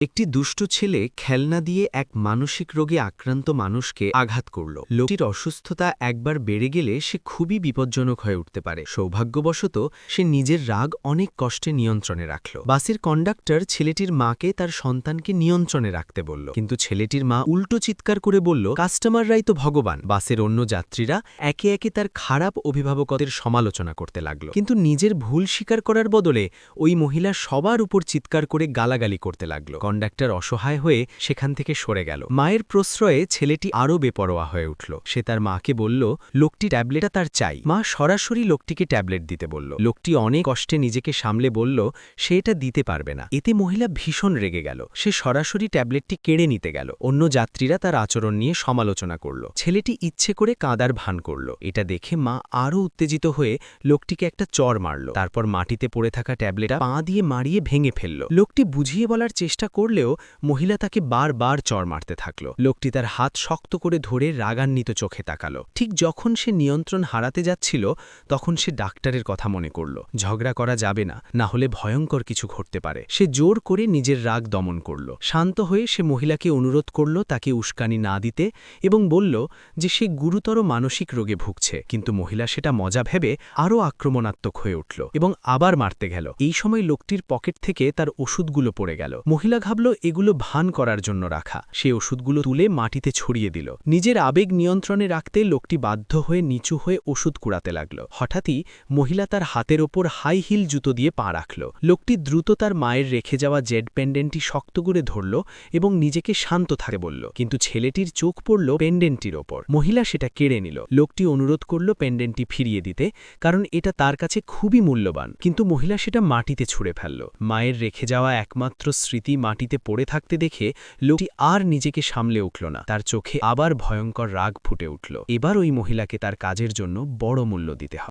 একটি দুষ্ট ছেলে খেলনা দিয়ে এক মানসিক রোগে আক্রান্ত মানুষকে আঘাত করল। লোকটির অসুস্থতা একবার বেড়ে গেলে সে খুবই বিপজ্জনক হয়ে উঠতে পারে। সৌভাগ্যবশত সে নিজের রাগ অনেক কষ্টে নিয়ন্ত্রণে রাখল। বাসের কন্ডাক্টর ছেলেটির মাকে তার সন্তানকে নিয়ন্ত্রণে রাখতে বলল, কিন্তু ছেলেটির মা উল্টো চিৎকার করে বলল, কাস্টমাররাই তো ভগবান। বাসের অন্য যাত্রীরা একে একে তার খারাপ অভিভাবকদের সমালোচনা করতে লাগল, কিন্তু নিজের ভুল স্বীকার করার বদলে ওই মহিলা সবার উপর চিৎকার করে গালাগালি করতে লাগল। কন্ডাক্টর অসহায় হয়ে সেখান থেকে সরে গেল। মায়ের প্রশ্রয়ে ছেলেটি আরও বেপরোয়া হয়ে উঠল। সে তার মাকে বলল, লোকটি ট্যাবলেটটা তার চাই। মা সরাসরি লোকটিকে ট্যাবলেট দিতে বলল। লোকটি অনেক কষ্টে নিজেকে সামলে বলল সে এটা দিতে পারবে না। এতে মহিলা ভীষণ রেগে গেল। সে সরাসরি ট্যাবলেটটি কেড়ে নিতে গেল। অন্য যাত্রীরা তার আচরণ নিয়ে সমালোচনা করল। ছেলেটি ইচ্ছে করে কাঁদার ভান করল। এটা দেখে মা আরও উত্তেজিত হয়ে লোকটিকে একটা চড় মারল। তারপর মাটিতে পড়ে থাকা ট্যাবলেটটা পা দিয়ে মারিয়ে ভেঙে ফেলল। লোকটি বুঝিয়ে বলার চেষ্টা করলেও মহিলা তাকে বারবার চড় মারতে থাকল। লোকটি তার হাত শক্ত করে ধরে রাগান্বিত চোখে তাকাল। ঠিক যখন সে নিয়ন্ত্রণ হারাতে যাচ্ছিল তখন সে ডাক্তারের কথা মনে করল। ঝগড়া করা যাবে না, না হলে ভয়ঙ্কর কিছু ঘটতে পারে। সে জোর করে নিজের রাগ দমন করল। শান্ত হয়ে সে মহিলাকে অনুরোধ করল তাকে উস্কানি না দিতে এবং বলল যে সে গুরুতর মানসিক রোগে ভুগছে। কিন্তু মহিলা সেটা মজা ভেবে আরও আক্রমণাত্মক হয়ে উঠল এবং আবার মারতে গেল। এই সময় লোকটির পকেট থেকে তার ওষুধগুলো পড়ে গেল। মহিলা ভাবল এগুলো ভান করার জন্য রাখা। সে ওষুধগুলো তুলে মাটিতে ছড়িয়ে দিল। নিজের আবেগ নিয়ন্ত্রণে রাখতে লোকটি বাধ্য হয়ে নিচু হয়ে ওষুধ কুড়াতে লাগল। হঠাৎই মহিলা তার হাতের ওপর হাই হিল জুতো দিয়ে পা রাখল। লোকটি দ্রুত তার মায়ের রেখে যাওয়া জেড পেন্ডেন্টটি শক্ত করে ধরল এবং নিজেকে শান্ত থাকতে বলল, কিন্তু ছেলেটির চোখ পড়ল পেন্ডেন্টটির ওপর। মহিলা সেটা কেড়ে নিল। লোকটি অনুরোধ করল পেন্ডেন্টটি ফিরিয়ে দিতে, কারণ এটা তার কাছে খুবই মূল্যবান, কিন্তু মহিলা সেটা মাটিতে ছুঁড়ে ফেলল। মায়ের রেখে যাওয়া একমাত্র স্মৃতি মাটিতে পড়ে থাকতে দেখে লোকটি আর নিজেকে সামলে উঠল না। তার চোখে আবার ভয়ঙ্কর রাগ ফুটে উঠল। এবার ওই মহিলাকে তার কাজের জন্য বড় মূল্য দিতে হবে।